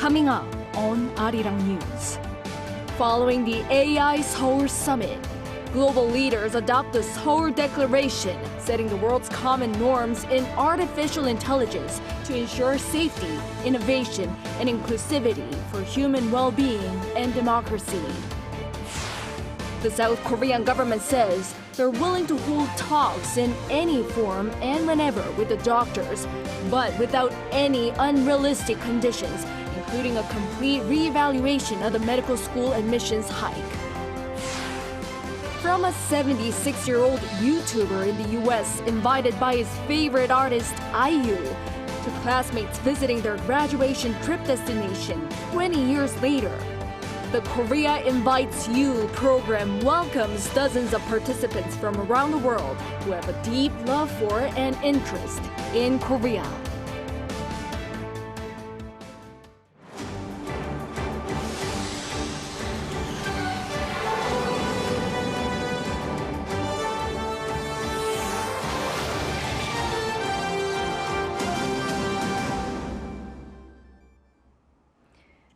Coming up on Arirang News. Following the AI Seoul Summit, global leaders adopt the Seoul Declaration, setting the world's common norms in artificial intelligence to ensure safety, innovation, and inclusivity for human well-being and democracy. The South Korean government says they're willing to hold talks in any form and whenever with the doctors, but without any unrealistic conditions, including a complete reevaluation of the medical school admissions hike. From a 76-year-old YouTuber in the US invited by his favorite artist, IU, to classmates visiting their graduation trip destination 20 years later, the Korea Invites You program welcomes dozens of participants from around the world who have a deep love for and interest in Korea.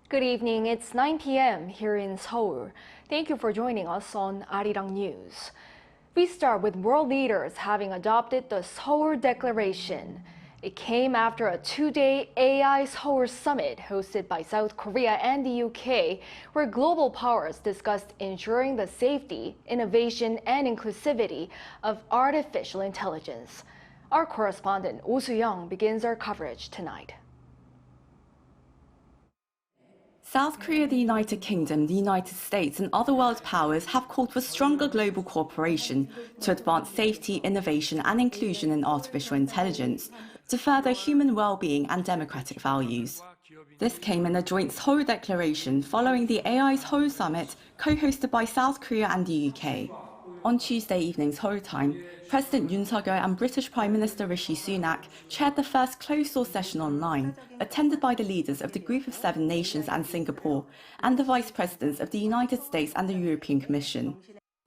Good evening, it's 9 p.m. here in Seoul. Thank you for joining us on Arirang News. We start with world leaders having adopted the Seoul Declaration. It came after a two-day AI Seoul Summit hosted by South Korea and the UK, where global powers discussed ensuring the safety, innovation, and inclusivity of artificial intelligence. Our correspondent Oh Soo-young begins our coverage tonight. South Korea, the United Kingdom, the United States and other world powers have called for stronger global cooperation to advance safety, innovation and inclusion in artificial intelligence to further human well-being and democratic values. This came in a joint Seoul Declaration following the AI Seoul Summit co-hosted by South Korea and the UK. On Tuesday evening Seoul time, President Yoon and British Prime Minister Rishi Sunak chaired the first closed-door session online, attended by the leaders of the Group of 7 nations and Singapore, and the Vice Presidents of the United States and the European Commission.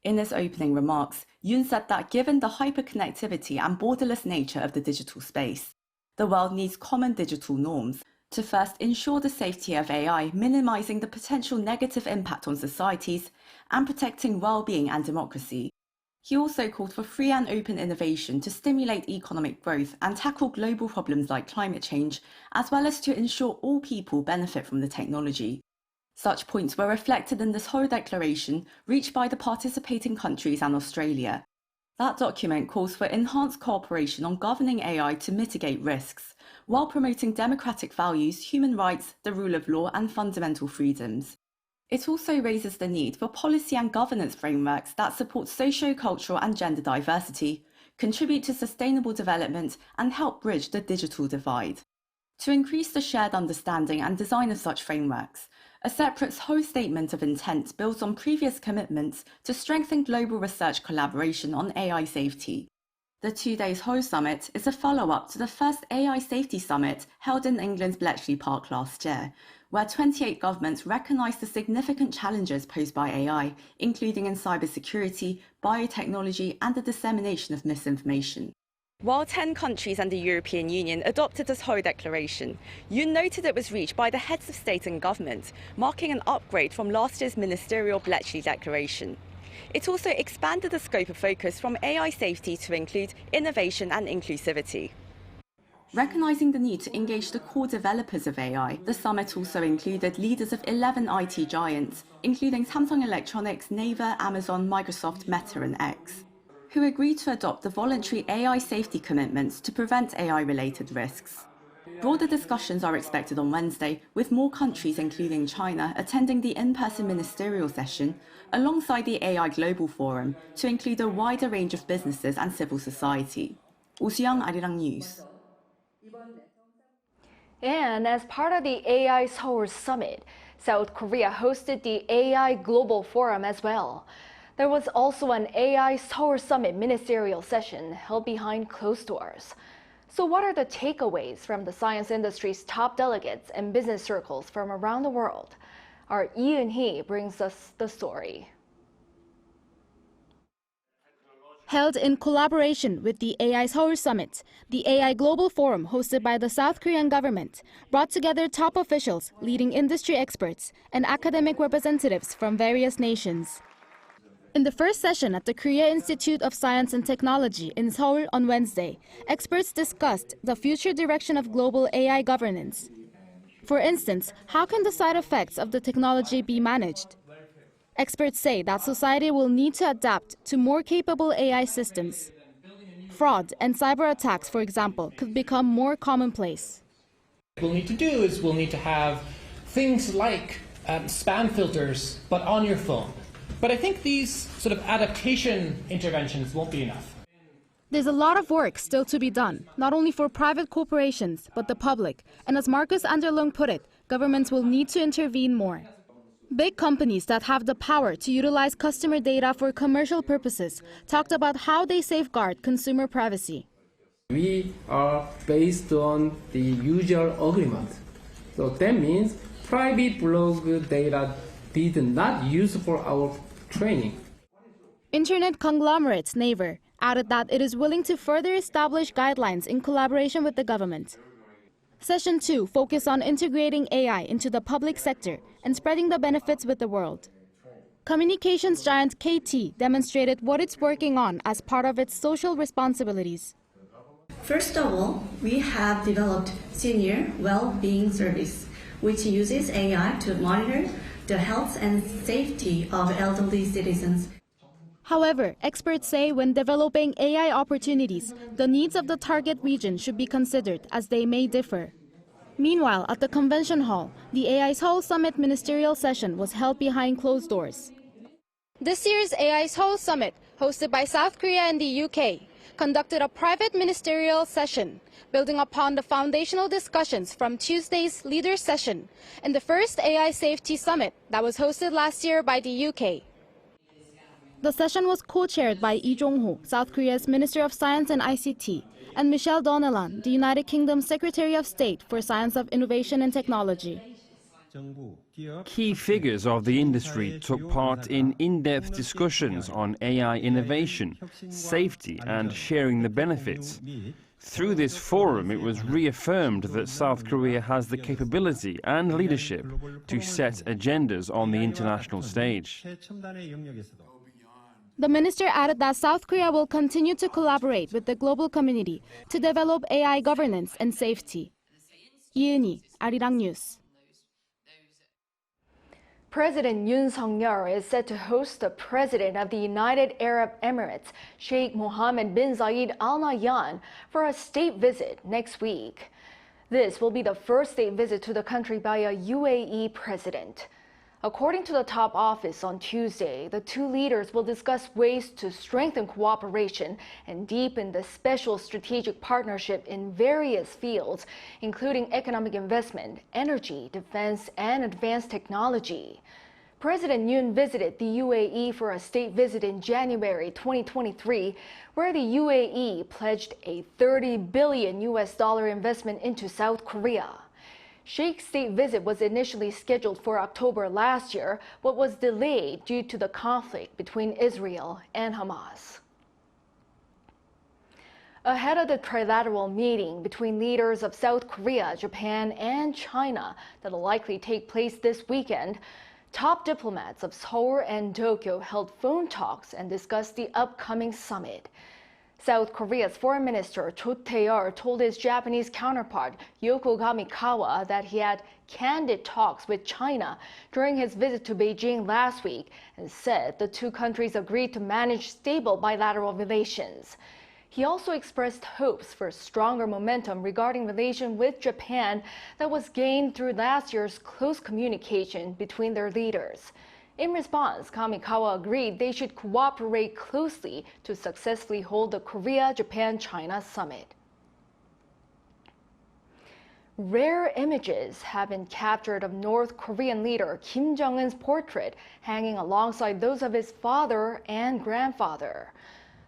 In his opening remarks, Yoon said that given the hyperconnectivity and borderless nature of the digital space, the world needs common digital norms to first ensure the safety of AI, minimizing the potential negative impact on societies, and protecting well-being and democracy. He also called for free and open innovation to stimulate economic growth and tackle global problems like climate change, as well as to ensure all people benefit from the technology. Such points were reflected in this Seoul Declaration reached by the participating countries and Australia. That document calls for enhanced cooperation on governing AI to mitigate risks, while promoting democratic values, human rights, the rule of law and fundamental freedoms. It also raises the need for policy and governance frameworks that support socio-cultural and gender diversity, contribute to sustainable development and help bridge the digital divide. To increase the shared understanding and design of such frameworks, a separate Seoul Statement of Intent builds on previous commitments to strengthen global research collaboration on AI safety. The two-day Seoul Summit is a follow-up to the first AI Safety Summit held in England's Bletchley Park last year, where 28 governments recognised the significant challenges posed by AI, including in cybersecurity, biotechnology and the dissemination of misinformation. While 10 countries and the European Union adopted the Seoul Declaration, Yoon noted it was reached by the heads of state and government, marking an upgrade from last year's ministerial Bletchley Declaration. It also expanded the scope of focus from AI safety to include innovation and inclusivity. Recognising the need to engage the core developers of AI, the summit also included leaders of 11 IT giants, including Samsung Electronics, Naver, Amazon, Microsoft, Meta and X, who agreed to adopt the voluntary AI safety commitments to prevent AI-related risks. Broader discussions are expected on Wednesday, with more countries, including China, attending the in-person ministerial session, alongside the AI Global Forum, to include a wider range of businesses and civil society. Oh Soo-young, Arirang News. And as part of the AI Seoul Summit, South Korea hosted the AI Global Forum as well. There was also an AI Seoul Summit ministerial session held behind closed doors. So what are the takeaways from the science industry's top delegates and business circles from around the world? Our Yoon brings us the story. Held in collaboration with the AI Seoul Summit, the AI Global Forum hosted by the South Korean government brought together top officials, leading industry experts, and academic representatives from various nations. In the first session at the Korea Institute of Science and Technology in Seoul on Wednesday, experts discussed the future direction of global AI governance. For instance, how can the side effects of the technology be managed? Experts say that society will need to adapt to more capable AI systems. Fraud and cyber attacks, for example, could become more commonplace. What we'll need to do is we'll need to have things like spam filters, but on your phone. But I think these sort of adaptation interventions won't be enough. There's a lot of work still to be done, not only for private corporations, but the public. And as Marcus Anderlung put it, governments will need to intervene more. Big companies that have the power to utilize customer data for commercial purposes talked about how they safeguard consumer privacy. We are based on the usual agreement. So that means private blog data did not use for our training. Internet conglomerate Naver added that it is willing to further establish guidelines in collaboration with the government. Session 2 focused on integrating AI into the public sector and spreading the benefits with the world. Communications giant KT demonstrated what it's working on as part of its social responsibilities. First of all, we have developed Senior Well-being Service, which uses AI to monitor the health and safety of elderly citizens. However, experts say when developing AI opportunities, the needs of the target region should be considered as they may differ. Meanwhile, at the convention hall, the AI Seoul Summit ministerial session was held behind closed doors. This year's AI Seoul Summit, hosted by South Korea and the UK, conducted a private ministerial session, building upon the foundational discussions from Tuesday's leaders session and the first AI Safety Summit that was hosted last year by the UK. The session was co-chaired by Lee Jong-ho, South Korea's Minister of Science and ICT, and Michelle Donnellan, the United Kingdom's Secretary of State for Science of Innovation and Technology. Key figures of the industry took part in in-depth discussions on AI innovation, safety, and sharing the benefits. Through this forum, it was reaffirmed that South Korea has the capability and leadership to set agendas on the international stage. The minister added that South Korea will continue to collaborate with the global community to develop AI governance and safety. Yoon, Arirang News. President Yoon Suk-yeol is set to host the President of the United Arab Emirates, Sheikh Mohammed bin Zayed Al Nahyan, for a state visit next week. This will be the first state visit to the country by a UAE president. According to the top office on Tuesday, the two leaders will discuss ways to strengthen cooperation and deepen the special strategic partnership in various fields, including economic investment, energy, defense, and advanced technology. President Yoon visited the UAE for a state visit in January 2023, where the UAE pledged a $30 billion investment into South Korea. Sheikh's state visit was initially scheduled for October last year, but was delayed due to the conflict between Israel and Hamas. Ahead of the trilateral meeting between leaders of South Korea, Japan, and China that will likely take place this weekend, top diplomats of Seoul and Tokyo held phone talks and discussed the upcoming summit. South Korea's Foreign Minister Cho Tae-yeol told his Japanese counterpart Yoko Kamikawa that he had candid talks with China during his visit to Beijing last week and said the two countries agreed to manage stable bilateral relations. He also expressed hopes for stronger momentum regarding relations with Japan that was gained through last year's close communication between their leaders. In response, Kamikawa agreed they should cooperate closely to successfully hold the Korea-Japan-China summit. Rare images have been captured of North Korean leader Kim Jong-un's portrait hanging alongside those of his father and grandfather.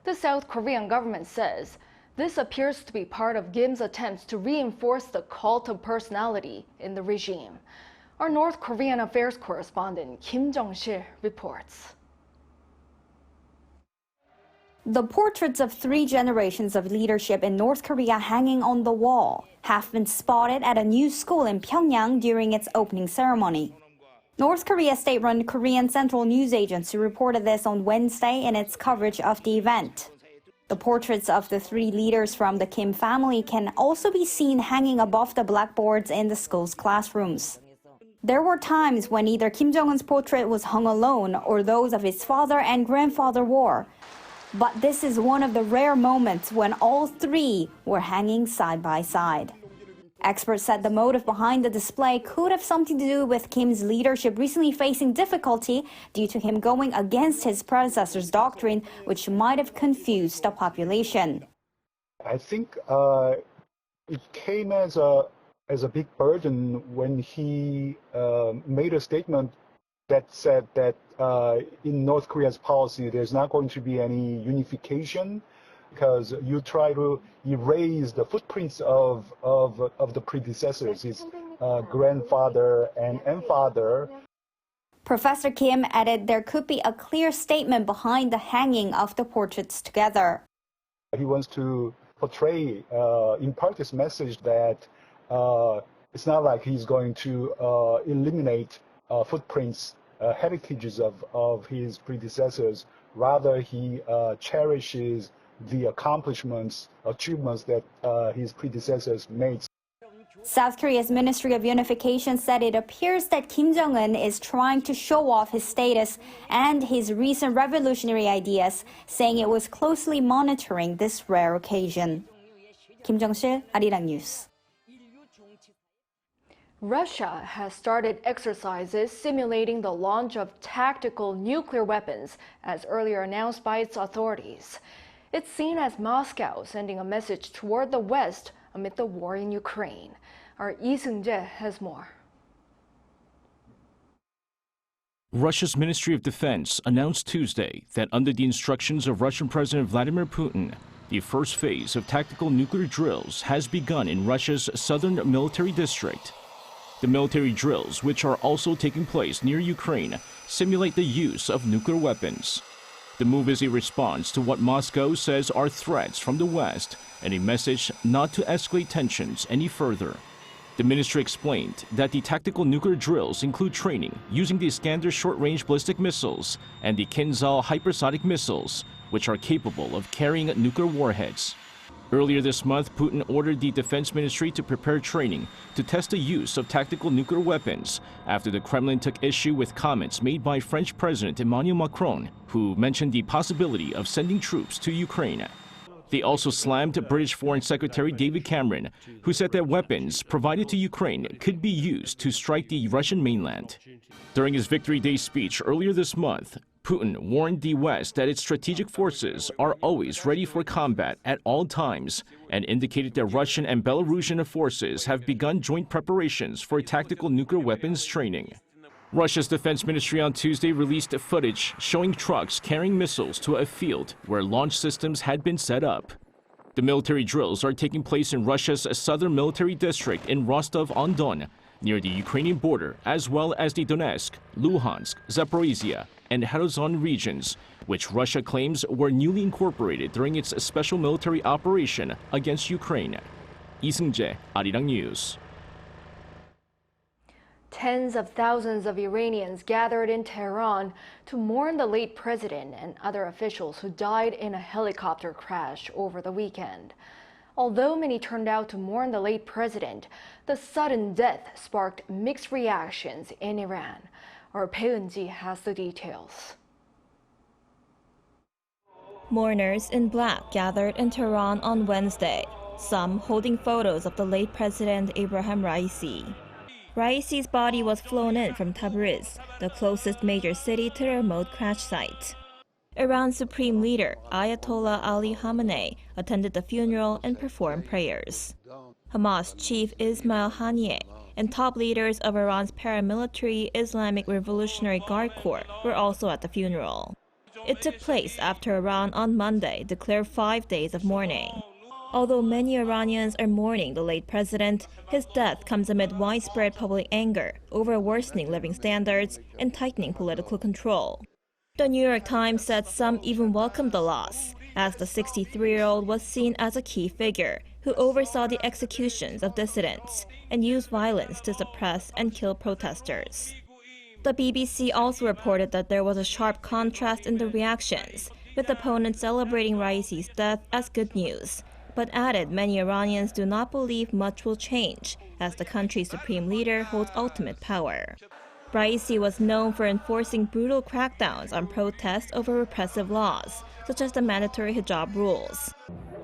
The South Korean government says this appears to be part of Kim's attempts to reinforce the cult of personality in the regime. Our North Korean affairs correspondent Kim Jong-sil reports. The portraits of 3 generations of leadership in North Korea hanging on the wall have been spotted at a new school in Pyongyang during its opening ceremony. North Korea's state-run Korean Central News Agency reported this on Wednesday in its coverage of the event. The portraits of the 3 leaders from the Kim family can also be seen hanging above the blackboards in the school's classrooms. There were times when either Kim Jong-un's portrait was hung alone or those of his father and grandfather were. But this is one of the rare moments when all 3 were hanging side by side. Experts said the motive behind the display could have something to do with Kim's leadership recently facing difficulty due to him going against his predecessor's doctrine, which might have confused the population. I think it came as a big burden when he made a statement that said that in North Korea's policy, there's not going to be any unification because you try to erase the footprints of the predecessors, his grandfather and father. Professor Kim added there could be a clear statement behind the hanging of the portraits together. He wants to portray, impart this message that it's not like he's going to eliminate footprints, heritages of his predecessors. Rather, he cherishes the achievements that his predecessors made. South Korea's Ministry of Unification said it appears that Kim Jong-un is trying to show off his status and his recent revolutionary ideas, saying it was closely monitoring this rare occasion. Kim Jong-sil, Arirang News. Russia has started exercises simulating the launch of tactical nuclear weapons, as earlier announced by its authorities. It's seen as Moscow sending a message toward the West amid the war in Ukraine. Our Lee Seung-jae has more. Russia's Ministry of Defense announced Tuesday that under the instructions of Russian President Vladimir Putin, the first phase of tactical nuclear drills has begun in Russia's southern military district. The military drills, which are also taking place near Ukraine, simulate the use of nuclear weapons. The move is a response to what Moscow says are threats from the West and a message not to escalate tensions any further. The ministry explained that the tactical nuclear drills include training using the Iskander short-range ballistic missiles and the Kinzhal hypersonic missiles, which are capable of carrying nuclear warheads. Earlier this month, Putin ordered the defense ministry to prepare training to test the use of tactical nuclear weapons after the Kremlin took issue with comments made by French President Emmanuel Macron, who mentioned the possibility of sending troops to Ukraine. They also slammed British Foreign Secretary David Cameron, who said that weapons provided to Ukraine could be used to strike the Russian mainland. During his Victory Day speech earlier this month, Putin warned the West that its strategic forces are always ready for combat at all times and indicated that Russian and Belarusian forces have begun joint preparations for tactical nuclear weapons training. Russia's defense ministry on Tuesday released footage showing trucks carrying missiles to a field where launch systems had been set up. The military drills are taking place in Russia's southern military district in Rostov-on-Don, near the Ukrainian border, as well as the Donetsk, Luhansk, Zaporizhia, and Kherson regions, which Russia claims were newly incorporated during its special military operation against Ukraine. Lee Seung-jae, Arirang News. Tens of thousands of Iranians gathered in Tehran to mourn the late president and other officials who died in a helicopter crash over the weekend. Although many turned out to mourn the late president, the sudden death sparked mixed reactions in Iran. Our Pei Eun-ji has the details. Mourners in black gathered in Tehran on Wednesday, some holding photos of the late president Ebrahim Raisi. Raisi's body was flown in from Tabriz, the closest major city to the remote crash site. Iran's supreme leader, Ayatollah Ali Khamenei, attended the funeral and performed prayers. Hamas chief Ismail Haniyeh and top leaders of Iran's paramilitary Islamic Revolutionary Guard Corps were also at the funeral. It took place after Iran on Monday declared 5 days of mourning. Although many Iranians are mourning the late president, his death comes amid widespread public anger over worsening living standards and tightening political control. The New York Times said some even welcomed the loss, as the 63-year-old was seen as a key figure who oversaw the executions of dissidents and used violence to suppress and kill protesters. The BBC also reported that there was a sharp contrast in the reactions, with opponents celebrating Raisi's death as good news, but added many Iranians do not believe much will change, as the country's supreme leader holds ultimate power. Raisi was known for enforcing brutal crackdowns on protests over repressive laws, such as the mandatory hijab rules.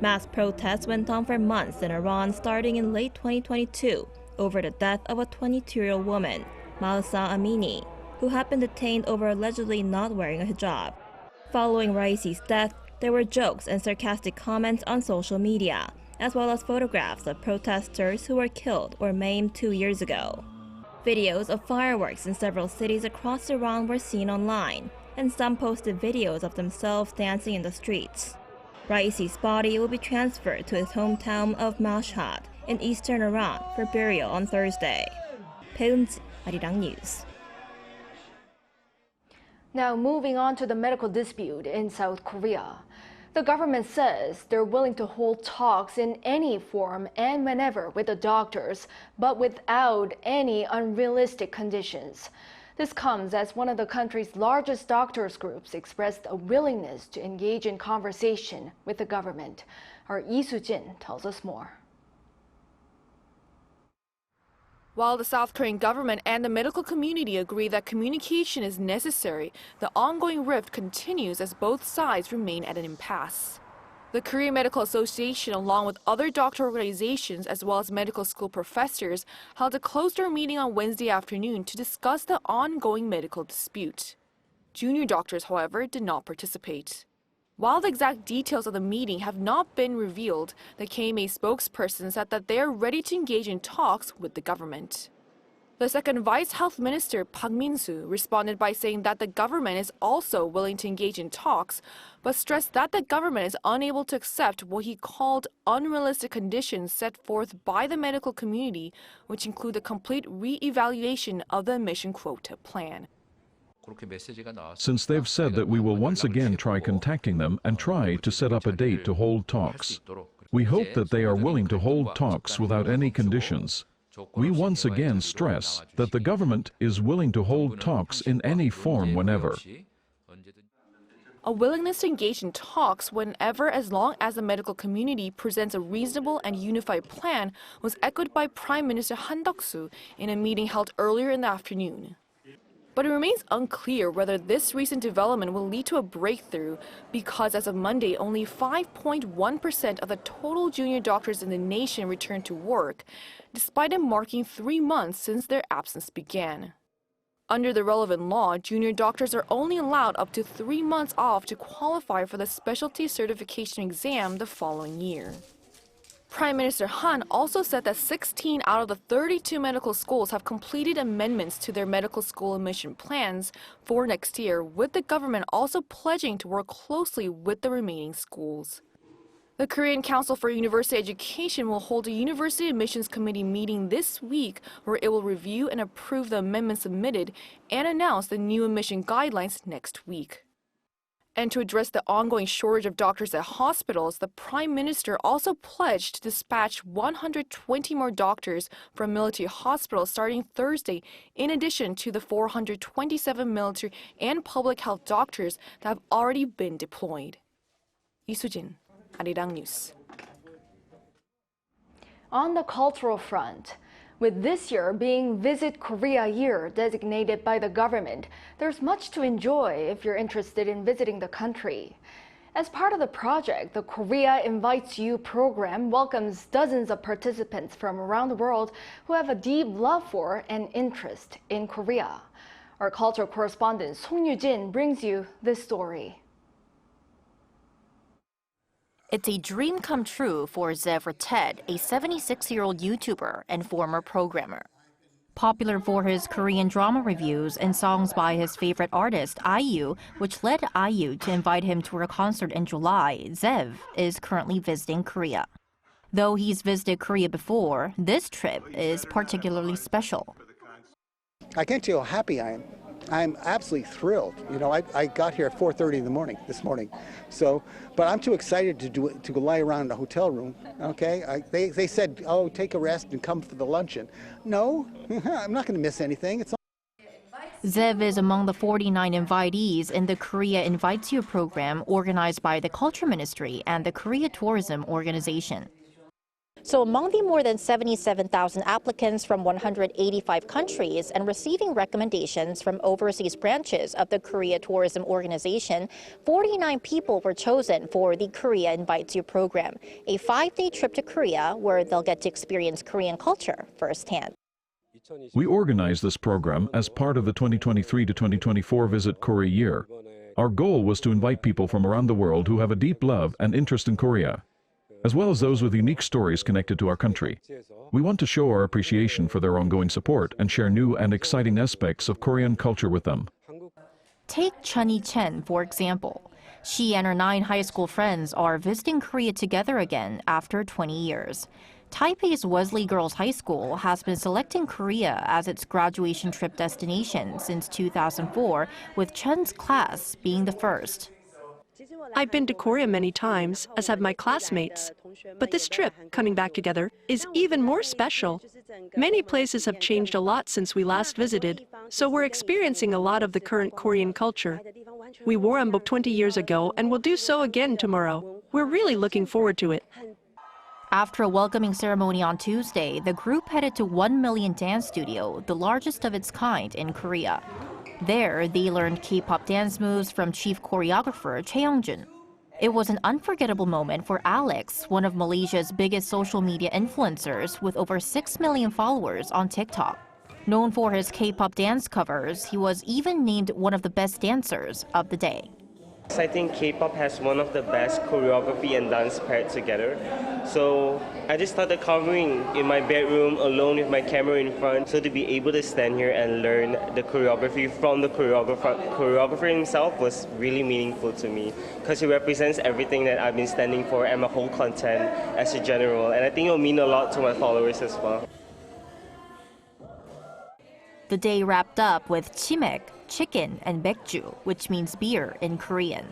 Mass protests went on for months in Iran starting in late 2022 over the death of a 22-year-old woman, Mahsa Amini, who had been detained over allegedly not wearing a hijab. Following Raisi's death, there were jokes and sarcastic comments on social media, as well as photographs of protesters who were killed or maimed 2 years ago. Videos of fireworks in several cities across Iran were seen online, and some posted videos of themselves dancing in the streets. Raisi's body will be transferred to his hometown of Mashhad in eastern Iran for burial on Thursday. Peunji, Arirang News. Now moving on to the medical dispute in South Korea. The government says they're willing to hold talks in any form and whenever with the doctors, but without any unrealistic conditions. This comes as one of the country's largest doctors groups expressed a willingness to engage in conversation with the government. Our Lee Soo-jin tells us more. While the South Korean government and the medical community agree that communication is necessary, the ongoing rift continues as both sides remain at an impasse. The Korean Medical Association, along with other doctor organizations as well as medical school professors, held a closed-door meeting on Wednesday afternoon to discuss the ongoing medical dispute. Junior doctors, however, did not participate. While the exact details of the meeting have not been revealed, the KMA spokesperson said that they are ready to engage in talks with the government. The second Vice Health Minister, Park Min-soo, responded by saying that the government is also willing to engage in talks, but stressed that the government is unable to accept what he called unrealistic conditions set forth by the medical community, which include a complete re-evaluation of the admission quota plan. Since they've said that we will once again try contacting them and try to set up a date to hold talks. We hope that they are willing to hold talks without any conditions. We once again stress that the government is willing to hold talks in any form whenever. A willingness to engage in talks whenever, as long as the medical community presents a reasonable and unified plan, was echoed by Prime Minister Han Duck-soo in a meeting held earlier in the afternoon. But it remains unclear whether this recent development will lead to a breakthrough, because as of Monday, only 5.1% of the total junior doctors in the nation returned to work, despite it marking 3 months since their absence began. Under the relevant law, junior doctors are only allowed up to 3 months off to qualify for the specialty certification exam the following year. Prime Minister Han also said that 16 out of the 32 medical schools have completed amendments to their medical school admission plans for next year, with the government also pledging to work closely with the remaining schools. The Korean Council for University Education will hold a University Admissions Committee meeting this week where it will review and approve the amendments submitted and announce the new admission guidelines next week. And to address the ongoing shortage of doctors at hospitals, the Prime Minister also pledged to dispatch 120 more doctors from military hospitals starting Thursday, in addition to the 427 military and public health doctors that have already been deployed. Lee Soo-jin, Arirang News. On the cultural front, with this year being Visit Korea Year designated by the government, there's much to enjoy if you're interested in visiting the country. As part of the project, the Korea Invites You program welcomes dozens of participants from around the world who have a deep love for and interest in Korea. Our cultural correspondent Song Yu-jin brings you this story. It's a dream come true for Zevra Ted, a 76-year-old YouTuber and former programmer. Popular for his Korean drama reviews and songs by his favorite artist, IU, which led IU to invite him to a concert in July, Zev is currently visiting Korea. Though he's visited Korea before, this trip is particularly special. I can't tell you how happy I am. I'm absolutely thrilled. You know, I got here at 4:30 in the morning this morning, so but I'm too excited to go lie around in a hotel room. Okay, they said, oh, take a rest and come for the luncheon. No, I'm not going to miss anything. It's Zev is among the 49 invitees in the Korea Invites You program organized by the Culture Ministry and the Korea Tourism Organization. So among the more than 77,000 applicants from 185 countries and receiving recommendations from overseas branches of the Korea Tourism Organization, 49 people were chosen for the Korea Invites You program, a 5-day trip to Korea where they'll get to experience Korean culture firsthand. We organized this program as part of the 2023 to 2024 Visit Korea year. Our goal was to invite people from around the world who have a deep love and interest in Korea, as well as those with unique stories connected to our country. We want to show our appreciation for their ongoing support and share new and exciting aspects of Korean culture with them. Take Chunny Chen, for example. She and her 9 high school friends are visiting Korea together again after 20 years. Taipei's Wesley Girls High School has been selecting Korea as its graduation trip destination since 2004, with Chen's class being the first. I've been to Korea many times, as have my classmates. But this trip, coming back together, is even more special. Many places have changed a lot since we last visited, so we're experiencing a lot of the current Korean culture. We wore hanbok 20 years ago and will do so again tomorrow. We're really looking forward to it. After a welcoming ceremony on Tuesday, the group headed to 1 Million Dance Studio, the largest of its kind in Korea. There, they learned K-pop dance moves from chief choreographer Choi Young-jun. It was an unforgettable moment for Alex, one of Malaysia's biggest social media influencers with over 6 million followers on TikTok. Known for his K-pop dance covers, he was even named one of the best dancers of the day. I think K-pop has one of the best choreography and dance paired together. So I just started covering in my bedroom alone with my camera in front. So to be able to stand here and learn the choreography from the choreographer himself was really meaningful to me because he represents everything that I've been standing for and my whole content as a general. And I think it'll mean a lot to my followers as well. The day wrapped up with chimek, chicken, and baekju, which means beer in Korean.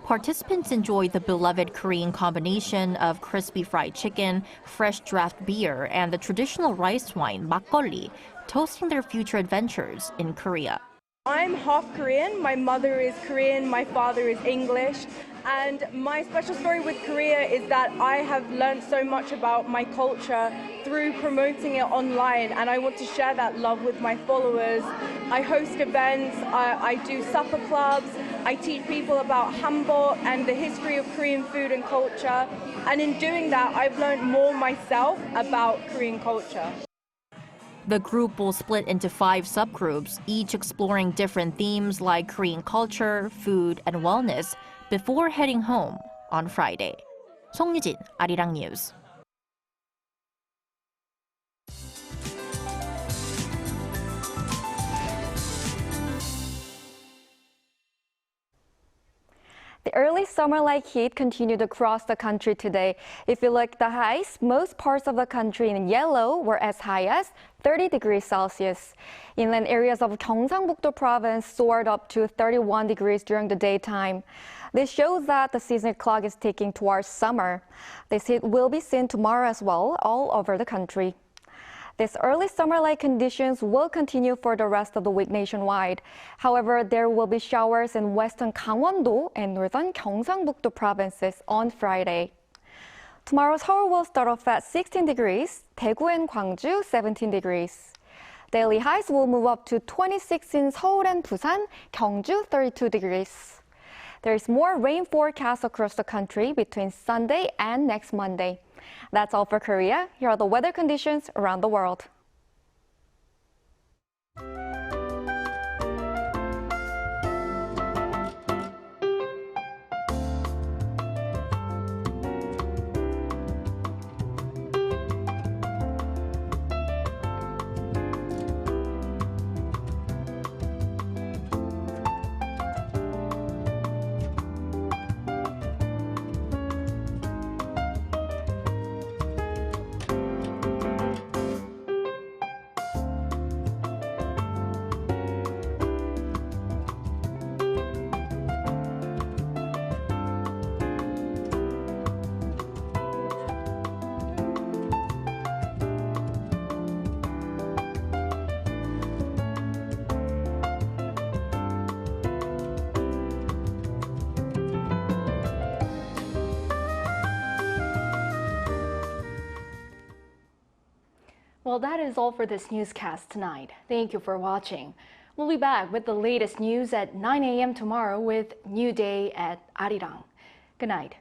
Participants enjoyed the beloved Korean combination of crispy fried chicken, fresh draft beer, and the traditional rice wine makgeolli, toasting their future adventures in Korea. I'm half Korean. My mother is Korean, my father is English. And my special story with Korea is that I have learned so much about my culture through promoting it online, and I want to share that love with my followers. I host events, I do supper clubs, I teach people about hanbok and the history of Korean food and culture. And in doing that, I've learned more myself about Korean culture. The group will split into 5 subgroups, each exploring different themes like Korean culture, food, and wellness, before heading home on Friday. 송유진, Arirang News. The early summer-like heat continued across the country today. If you look at the highs, most parts of the country in yellow were as high as 30 degrees Celsius. Inland areas of Gyeongsang-Bukdo province soared up to 31 degrees during the daytime. This shows that the seasonal clock is ticking towards summer. This heat will be seen tomorrow as well, all over the country. These early summer-like conditions will continue for the rest of the week nationwide. However, there will be showers in western Gangwon-do and northern Gyeongsang-Bukdo provinces on Friday. Tomorrow, Seoul will start off at 16 degrees, Daegu and Gwangju 17 degrees. Daily highs will move up to 26 in Seoul and Busan, Gyeongju 32 degrees. There is more rain forecast across the country between Sunday and next Monday. That's all for Korea. Here are the weather conditions around the world. Well, that is all for this newscast tonight. Thank you for watching. We'll be back with the latest news at 9 a.m. tomorrow with New Day at Arirang. Good night.